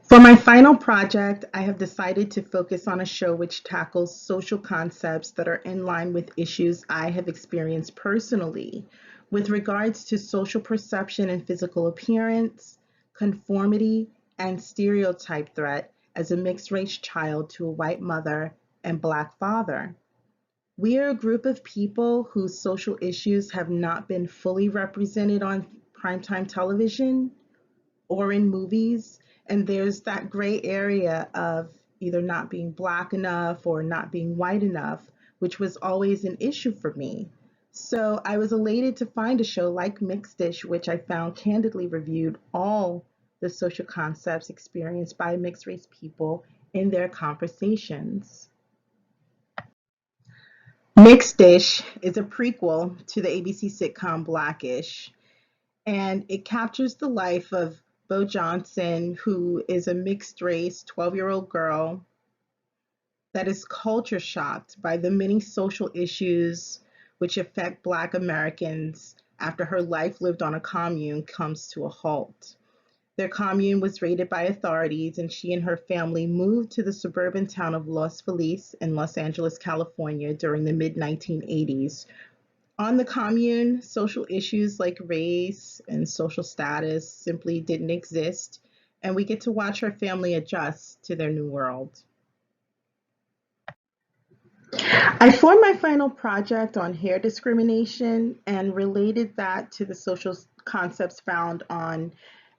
For my final project, I have decided to focus on a show which tackles social concepts that are in line with issues I have experienced personally with regards to social perception and physical appearance, conformity, and stereotype threat as a mixed race child to a white mother and black father. We are a group of people whose social issues have not been fully represented on primetime television or in movies. And there's that gray area of either not being black enough or not being white enough, which was always an issue for me. So I was elated to find a show like Mixed.ish, which I found candidly reviewed all the social concepts experienced by mixed race people in their conversations. Mixed-ish is a prequel to the ABC sitcom Blackish, and it captures the life of Bo Johnson, who is a mixed race 12-year-old girl that is culture shocked by the many social issues which affect Black Americans after her life lived on a commune comes to a halt. Their commune was raided by authorities, and she and her family moved to the suburban town of Los Feliz in Los Angeles, California during the mid 1980s. On the commune, social issues like race and social status simply didn't exist, and we get to watch her family adjust to their new world. I formed my final project on hair discrimination and related that to the social concepts found on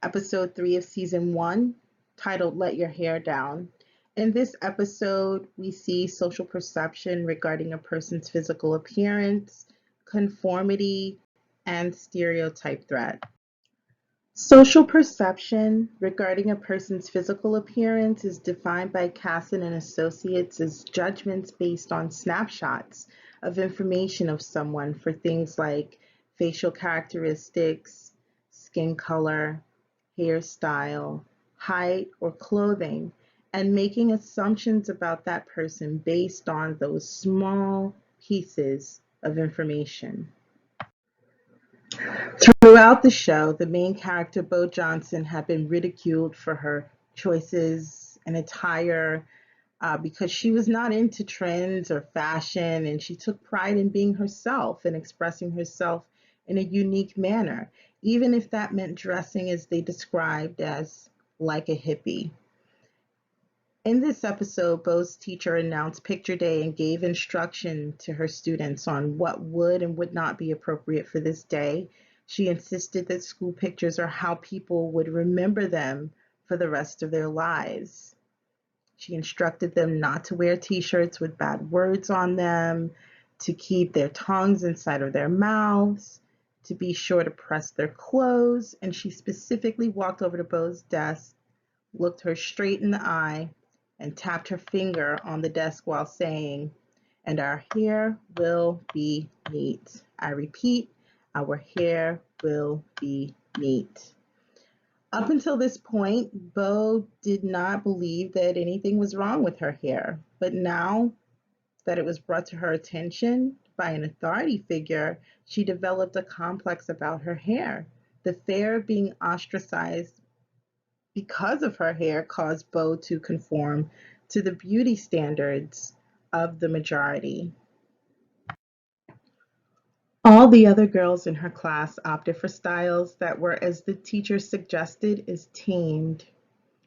episode 3 of season 1, titled Let Your Hair Down. In this episode, we see social perception regarding a person's physical appearance, conformity, and stereotype threat. Social perception regarding a person's physical appearance is defined by Casson and Associates as judgments based on snapshots of information of someone for things like facial characteristics, skin color, hairstyle, height, or clothing, and making assumptions about that person based on those small pieces of information. Throughout the show, the main character, Bo Johnson, had been ridiculed for her choices and attire because she was not into trends or fashion, and she took pride in being herself and expressing herself in a unique manner, even if that meant dressing as they described as like a hippie. In this episode, Bo's teacher announced Picture Day and gave instruction to her students on what would and would not be appropriate for this day. She insisted that school pictures are how people would remember them for the rest of their lives. She instructed them not to wear t-shirts with bad words on them, to keep their tongues inside of their mouths, to be sure to press their clothes, and she specifically walked over to Bo's desk, looked her straight in the eye, and tapped her finger on the desk while saying, "And our hair will be neat. I repeat, our hair will be neat." Up until this point, Bo did not believe that anything was wrong with her hair. But now that it was brought to her attention by an authority figure, she developed a complex about her hair. The fear of being ostracized because of her hair caused Bo to conform to the beauty standards of the majority. All the other girls in her class opted for styles that were, as the teacher suggested, is tamed.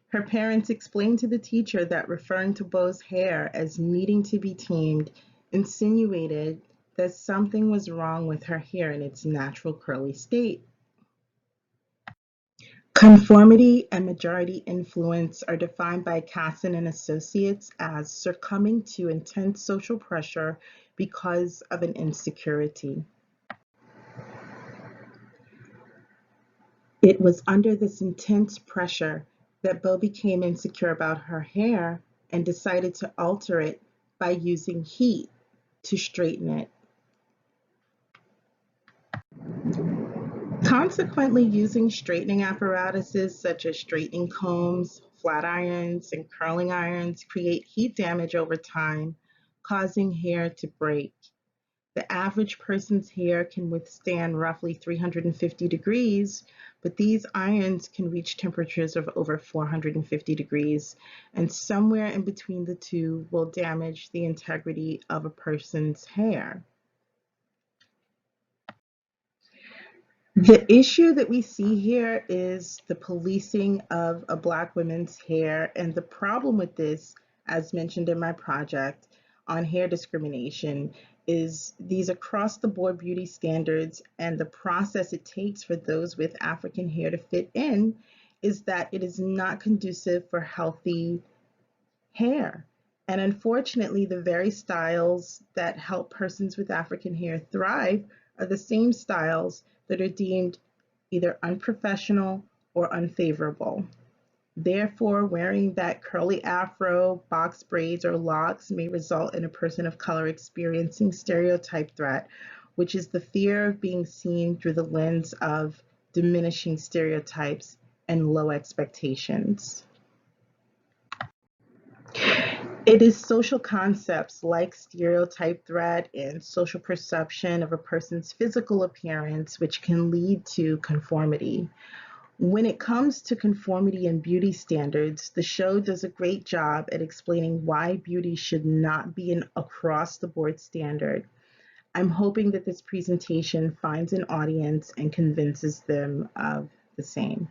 Her parents explained to the teacher that referring to Bo's hair as needing to be tamed insinuated that something was wrong with her hair in its natural curly state. Conformity and majority influence are defined by Casson and Associates as succumbing to intense social pressure because of an insecurity. It was under this intense pressure that Bo became insecure about her hair and decided to alter it by using heat to straighten it. Consequently, using straightening apparatuses such as straightening combs, flat irons, and curling irons create heat damage over time, causing hair to break. The average person's hair can withstand roughly 350 degrees, but these irons can reach temperatures of over 450 degrees, and somewhere in between the two will damage the integrity of a person's hair. The issue that we see here is the policing of a Black woman's hair, and the problem with this, as mentioned in my project on hair discrimination, is these across the board beauty standards and the process it takes for those with African hair to fit in is that it is not conducive for healthy hair. And unfortunately, the very styles that help persons with African hair thrive are the same styles that are deemed either unprofessional or unfavorable. Therefore, wearing that curly afro, box braids, or locks may result in a person of color experiencing stereotype threat, which is the fear of being seen through the lens of diminishing stereotypes and low expectations. It is social concepts like stereotype threat and social perception of a person's physical appearance which can lead to conformity. When it comes to conformity and beauty standards, the show does a great job at explaining why beauty should not be an across the board standard. I'm hoping that this presentation finds an audience and convinces them of the same.